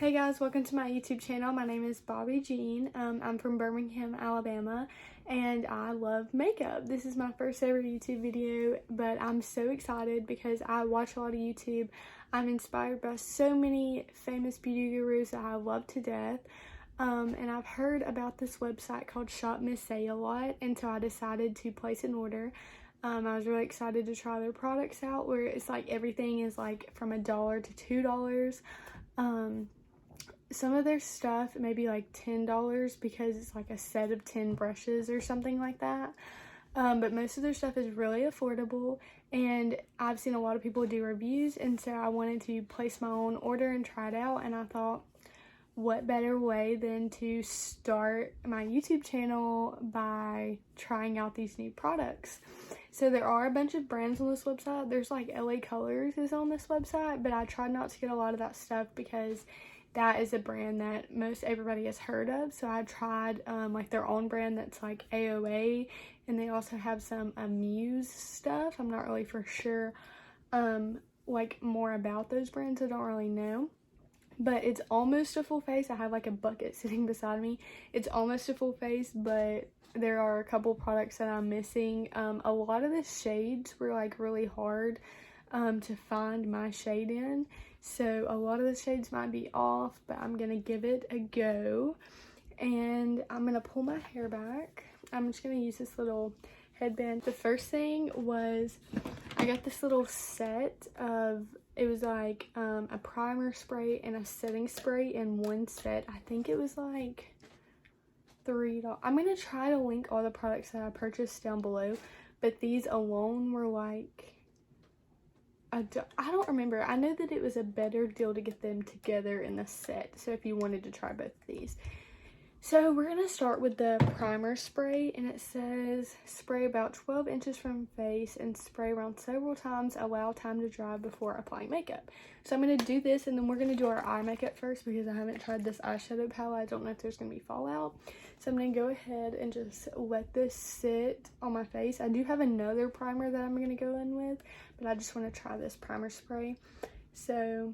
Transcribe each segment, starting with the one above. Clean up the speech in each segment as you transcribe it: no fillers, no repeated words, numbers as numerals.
Hey guys, welcome to my YouTube channel. My name is Bobby Jean. I'm from Birmingham, Alabama, and I love makeup. This is my first ever YouTube video, but I'm so excited because I watch a lot of YouTube. I'm inspired by so many famous beauty gurus that I love to death. And I've heard about this website called Shop Miss A lot, and so I decided to place an order. I was really excited to try their products out, where it's like everything is like from $1 to $2. Some of their stuff may be like $10 because it's like a set of 10 brushes or something like that. But most of their stuff is really affordable, and I've seen a lot of people do reviews, and so I wanted to place my own order and try it out. And I thought, what better way than to start my YouTube channel by trying out these new products. So there are a bunch of brands on this website. There's like LA Colors is on this website, but I tried not to get a lot of that stuff because that is a brand that most everybody has heard of. So I tried like their own brand that's like AOA, and they also have some Muse stuff. I'm not really for sure like more about those brands. I don't really know, but it's almost a full face. I have like a bucket sitting beside me. It's almost a full face, but there are a couple products that I'm missing. A lot of the shades were like really hard to find my shade in, so a lot of the shades might be off, but I'm gonna give it a go. And I'm gonna pull my hair back. I'm just gonna use this little headband. The first thing was I got this little set of, it was like a primer spray and a setting spray in one set. I think it was like $3. I'm gonna try to link all the products that I purchased down below, but these alone were like, I don't remember. I know that it was a better deal to get them together in the set, so if you wanted to try both of these. So we're going to start with the primer spray, and it says spray about 12 inches from face and spray around several times, allow time to dry before applying makeup. So I'm going to do this, and then we're going to do our eye makeup first because I haven't tried this eyeshadow palette. I don't know if there's going to be fallout. So I'm going to go ahead and just let this sit on my face. I do have another primer that I'm going to go in with, but I just want to try this primer spray. So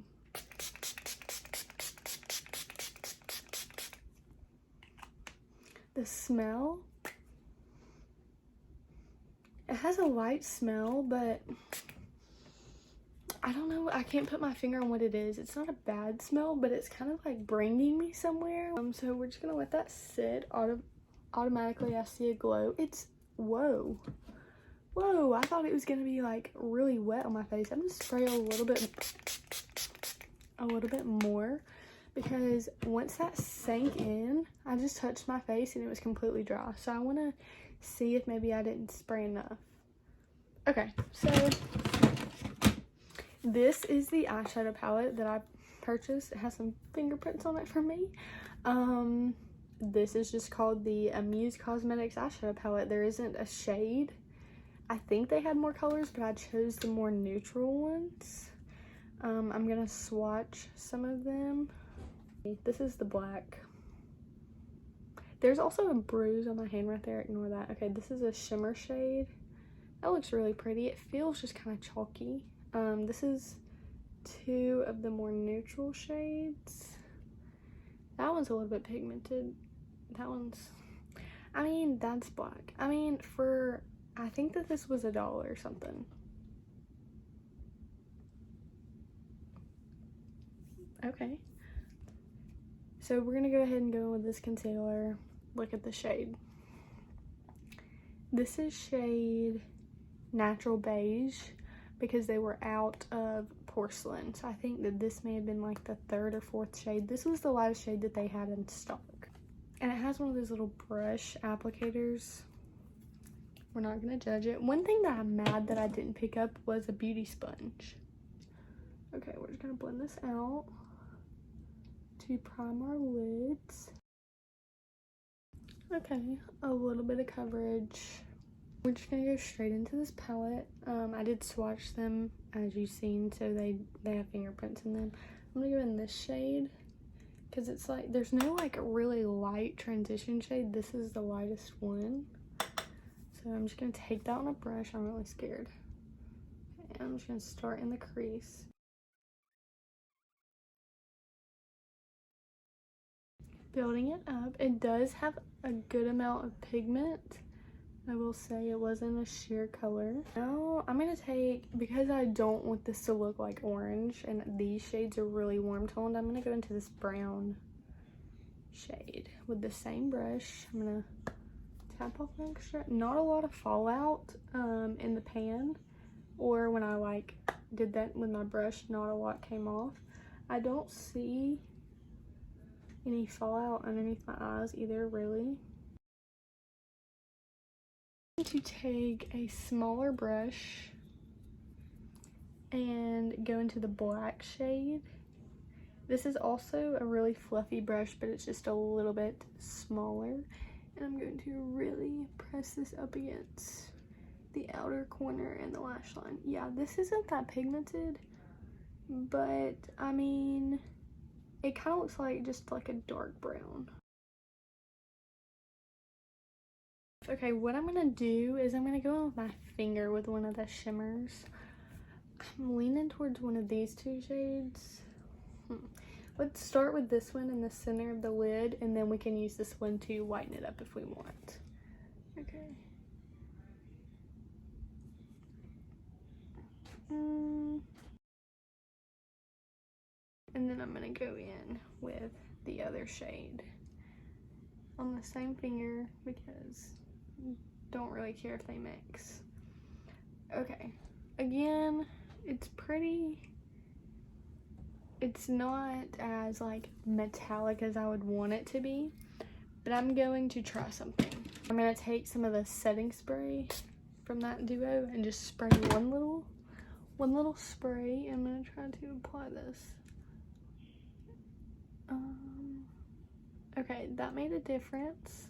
the smell, it has a light smell, but I don't know, I can't put my finger on what it is. It's not a bad smell, but it's kind of like bringing me somewhere. So we're just gonna let that sit. Automatically I see a glow. It's whoa, I thought it was gonna be like really wet on my face. I'm gonna spray a little bit more, because once that sank in, I just touched my face and it was completely dry. So I want to see if maybe I didn't spray enough. Okay, so this is the eyeshadow palette that I purchased. It has some fingerprints on it from me. This is just called the Muse Cosmetics eyeshadow palette. There isn't a shade. I think they had more colors, but I chose the more neutral ones. I'm gonna swatch some of them. This is the black. There's also a bruise on my hand right there. Ignore that. Okay, this is a shimmer shade. That looks really pretty. It feels just kind of chalky. This is two of the more neutral shades. That one's a little bit pigmented. That one's, I mean, that's black. I mean, I think that this was $1 or something. Okay. So we're gonna go ahead and go with this concealer. Look at the shade. This is shade Natural Beige because they were out of porcelain. So I think that this may have been like the 3rd or 4th shade. This was the lightest shade that they had in stock. And it has one of those little brush applicators. We're not gonna judge it. One thing that I'm mad that I didn't pick up was a beauty sponge. Okay, we're just gonna blend this out to prime our lids. Okay, a little bit of coverage. We're just gonna go straight into this palette. I did swatch them, as you've seen, so they have fingerprints in them. I'm gonna go in this shade because it's like there's no like really light transition shade. This is the lightest one, so I'm just gonna take that on a brush. I'm really scared. Okay, I'm just gonna start in the crease. building it up. It does have a good amount of pigment. I will say it wasn't a sheer color. Now I'm gonna take, because I don't want this to look like orange and these shades are really warm toned, I'm gonna go into this brown shade with the same brush. I'm gonna tap off an extra. Not a lot of fallout in the pan, or when I like did that with my brush, not a lot came off. I don't see any fallout underneath my eyes either, really. I'm going to take a smaller brush and go into the black shade. This is also a really fluffy brush, but it's just a little bit smaller. And I'm going to really press this up against the outer corner and the lash line. Yeah, this isn't that pigmented, but I mean, it kind of looks like just like a dark brown. Okay, what I'm gonna do is I'm gonna go in with my finger with one of the shimmers. I'm leaning towards one of these two shades. Let's start with this one in the center of the lid, and then we can use this one to whiten it up if we want. Okay. And then I'm gonna go in with the other shade on the same finger because I don't really care if they mix. Okay, again, it's pretty. It's not as like metallic as I would want it to be, but I'm going to try something. I'm gonna take some of the setting spray from that duo and just spray one little spray. I'm gonna try to apply this. Okay, that made a difference.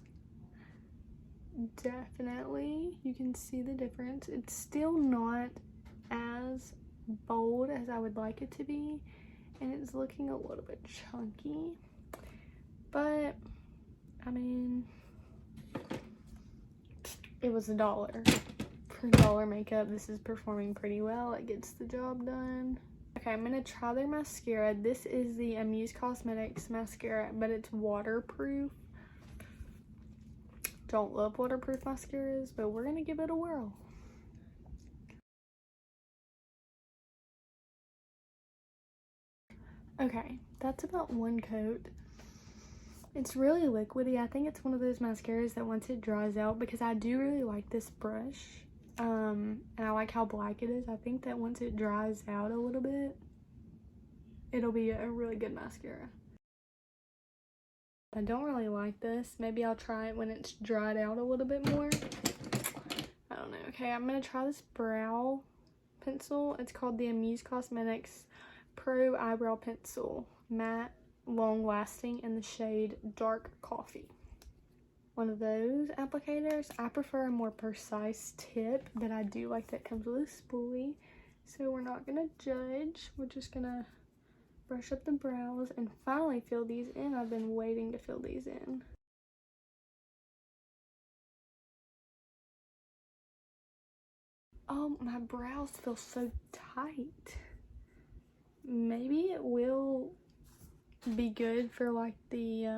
Definitely, you can see the difference. It's still not as bold as I would like it to be, and it's looking a little bit chunky, but I mean, it was $1 for $1 makeup. This is performing pretty well. It gets the job done. Okay, I'm gonna try their mascara. This is the Amuse Cosmetics mascara, but it's waterproof. Don't love waterproof mascaras, but we're gonna give it a whirl. Okay, that's about one coat. It's really liquidy. I think it's one of those mascaras that once it dries out, because I do really like this brush, and I like how black it is. I think that once it dries out a little bit, it'll be a really good mascara. I don't really like this. Maybe I'll try it when it's dried out a little bit more. I don't know. Okay, I'm gonna try this brow pencil. It's called the Amuse Cosmetics Pro Eyebrow Pencil, matte, long lasting, in the shade Dark Coffee. One of those applicators. I prefer a more precise tip, but I do like that it comes with a spoolie. So we're not gonna judge. We're just gonna brush up the brows and finally fill these in. I've been waiting to fill these in. Oh, my brows feel so tight. Maybe it will be good for like the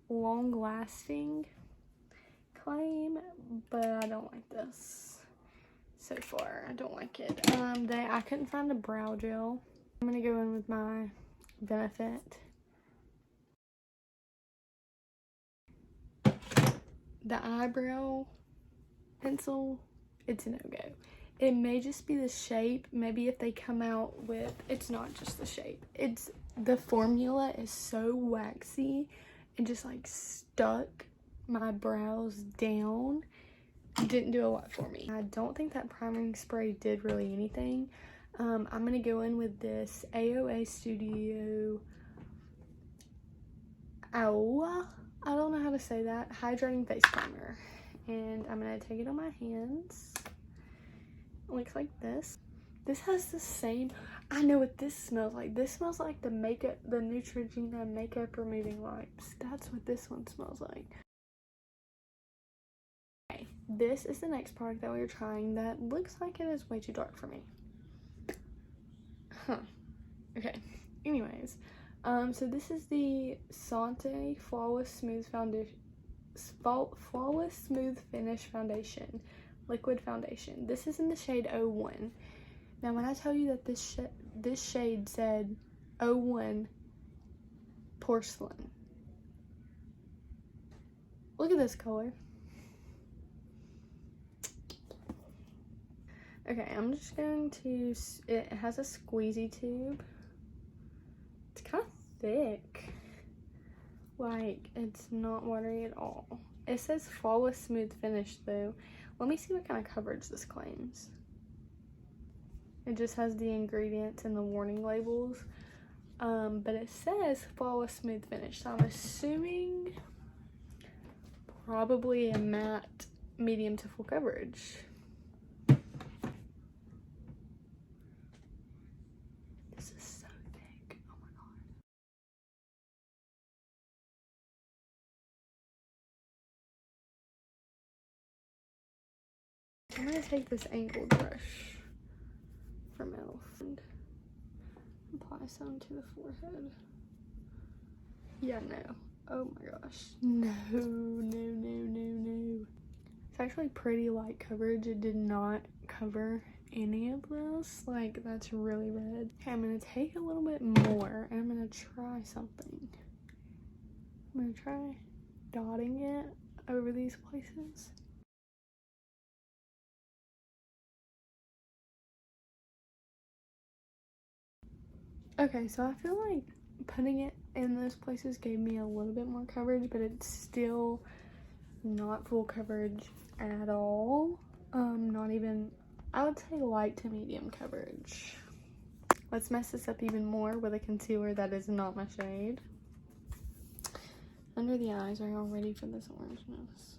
long lasting claim, but I don't like this so far. I don't like it. I couldn't find a brow gel. I'm gonna go in with my Benefit. The eyebrow pencil, it's a no-go. It may just be the shape. Maybe if they come out with, it's not just the shape. It's the formula is so waxy and just like stuck my brows down. Didn't do a lot for me. I don't think that priming spray did really anything. I'm gonna go in with this AOA Studio, I don't know how to say that, hydrating face primer. And I'm gonna take it on my hands. It looks like this. This has the same, I know what this smells like. This smells like the Neutrogena makeup removing wipes. That's what this one smells like. Okay, this is the next product that we're trying that looks like it is way too dark for me. Okay, anyways, So this is the Sante Flawless Smooth Foundation, Flawless Smooth Finish Foundation, liquid foundation. This is in the shade 01. Now, when I tell you that this shade said 01 porcelain, look at this color. Okay, I'm just going to, it has a squeezy tube. It's kind of thick. Like, it's not watery at all. It says flawless smooth finish though. Let me see what kind of coverage this claims. It just has the ingredients and the warning labels. But it says flawless smooth finish. So I'm assuming probably a matte medium to full coverage. This is so thick. Oh my god. I'm gonna take this angled brush from e.l.f. and apply some to the forehead. Yeah, no. Oh my gosh. No, no, no, no, no. It's actually pretty light coverage. It did not cover any of this. Like, that's really red. Okay, I'm gonna take a little bit more and I'm gonna try something. I'm gonna try dotting it over these places. Okay, so I feel like putting it in those places gave me a little bit more coverage, but it's still not full coverage at all. Not even, I would say light to medium coverage. Let's mess this up even more with a concealer that is not my shade. Under the eyes, are y'all ready for this orangeness?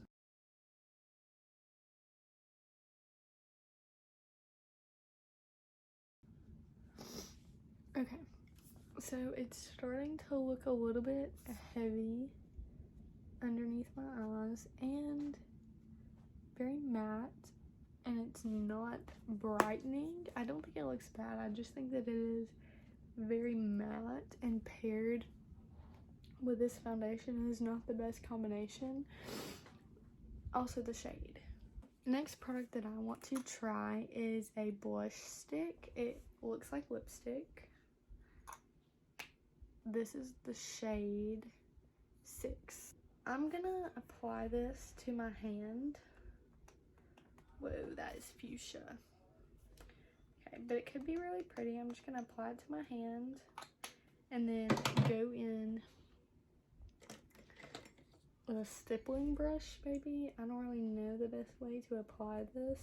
Okay, so it's starting to look a little bit heavy underneath my eyes and very matte, and it's not brightening. I don't think it looks bad. I just think that it is very matte, and paired with this foundation is not the best combination. Also the shade. Next product that I want to try is a blush stick. It looks like lipstick. This is the shade 6. I'm gonna apply this to my hand. Whoa, that is fuchsia. Okay, but it could be really pretty. I'm just gonna apply it to my hand and then go in with a stippling brush, maybe. I don't really know the best way to apply this.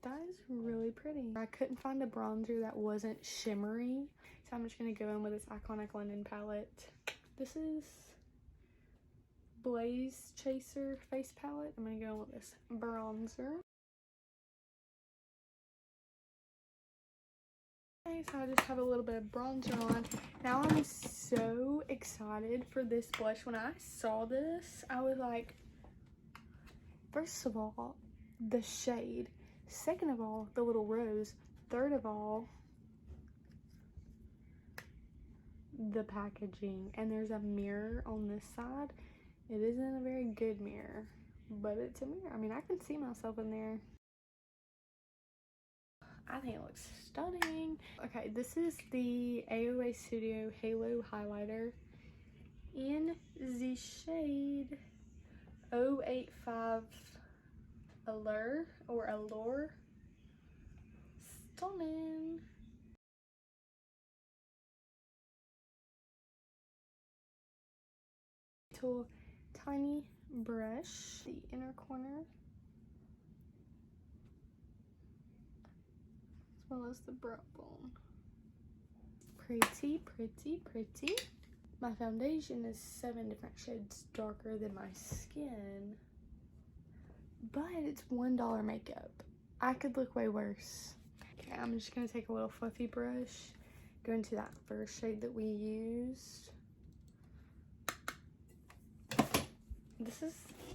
That is really pretty. I couldn't find a bronzer that wasn't shimmery, so I'm just gonna go in with this iconic London palette. This is Blaze Chaser face palette. I'm gonna go in with this bronzer. Okay, so I just have a little bit of bronzer on. Now I'm so excited for this blush. When I saw this, I was like, first of all, the shade. Second of all, the little rose. Third of all, the packaging. And there's a mirror on this side. It isn't a very good mirror, but it's a mirror. I mean, I can see myself in there. I think it looks stunning. Okay, this is the AOA Studio Halo Highlighter in the shade 085 Allure. Stunning. Little tiny brush, the inner corner, as well as the brow bone. Pretty, pretty, pretty. My foundation is 7 different shades darker than my skin, but it's $1 makeup. I could look way worse. Okay, I'm just gonna take a little fluffy brush, go into that first shade that we used.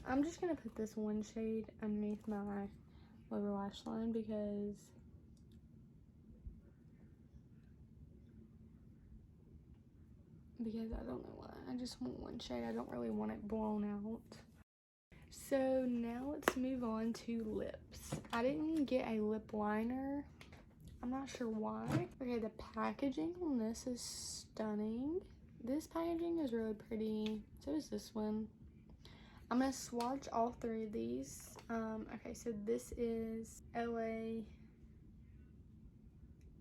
I'm just gonna put this one shade underneath my lower lash line because because I don't know why. I just want one shade. I don't really want it blown out. So now let's move on to lips. I didn't get a lip liner. I'm not sure why. Okay, the packaging on this is stunning. This packaging is really pretty. So is this one. I'm gonna swatch all three of these. Okay, so this is LA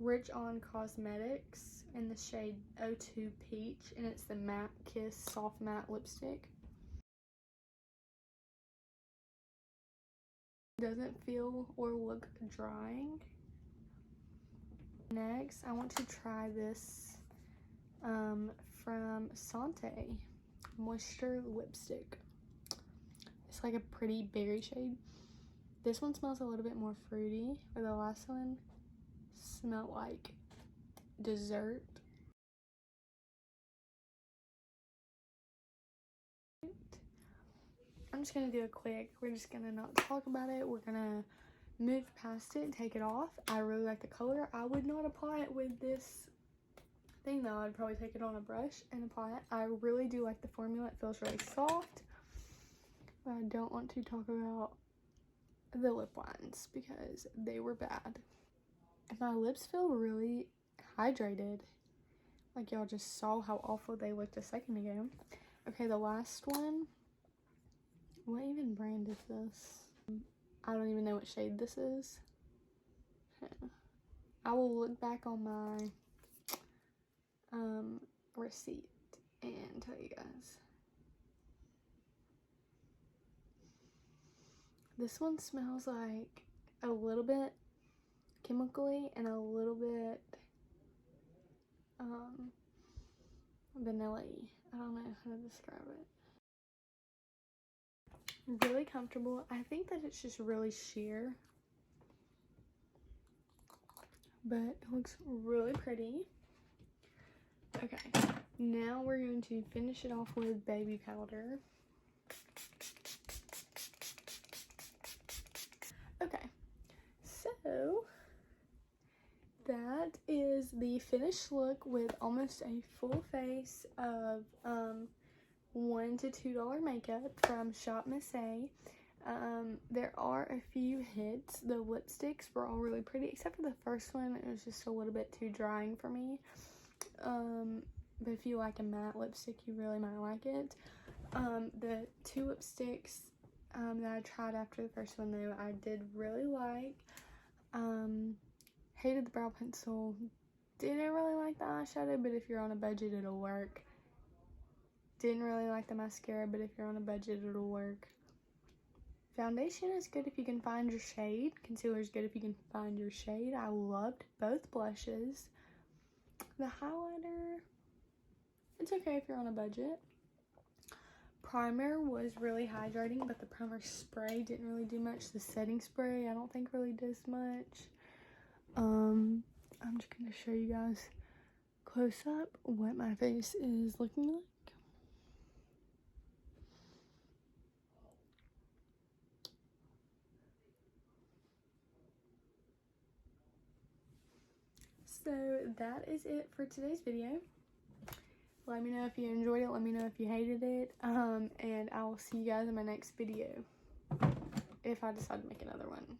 Rich On Cosmetics in the shade 02 Peach, and it's the Matte Kiss Soft Matte Lipstick. Doesn't feel or look drying. Next, I want to try this from Sante Moisture Lipstick. It's like a pretty berry shade. This one smells a little bit more fruity, or the last one smelled like dessert. I'm just gonna do a quick, we're just gonna not talk about it. We're gonna move past it and take it off. I really like the color. I would not apply it with this thing though. I'd probably take it on a brush and apply it. I really do like the formula. It feels really soft. But I don't want to talk about the lip lines because they were bad. And my lips feel really hydrated. Like y'all just saw how awful they looked a second ago. Okay, the last one. What even brand is this? I don't even know what shade this is. I will look back on my receipt and tell you guys. This one smells like a little bit chemically and a little bit vanilla-y. I don't know how to describe it. Really comfortable. I think that it's just really sheer, but it looks really pretty. Okay, now we're going to finish it off with baby powder. Okay, so that is the finished look with almost a full face of $1 to $2 makeup from Shop Miss A. There are a few hits. The lipsticks were all really pretty, except for the first one. It was just a little bit too drying for me. But if you like a matte lipstick, you really might like it. The two lipsticks that I tried after the first one though, I did really like. Hated the brow pencil. Didn't really like the eyeshadow, but if you're on a budget, it'll work. Didn't really like the mascara, but if you're on a budget, it'll work. Foundation is good if you can find your shade. Concealer is good if you can find your shade. I loved both blushes. The highlighter, it's okay if you're on a budget. Primer was really hydrating, but the primer spray didn't really do much. The setting spray, I don't think really does much. I'm just gonna show you guys close up what my face is looking like. So that is it for today's video. Let me know if you enjoyed it. Let me know if you hated it. And I will see you guys in my next video if I decide to make another one.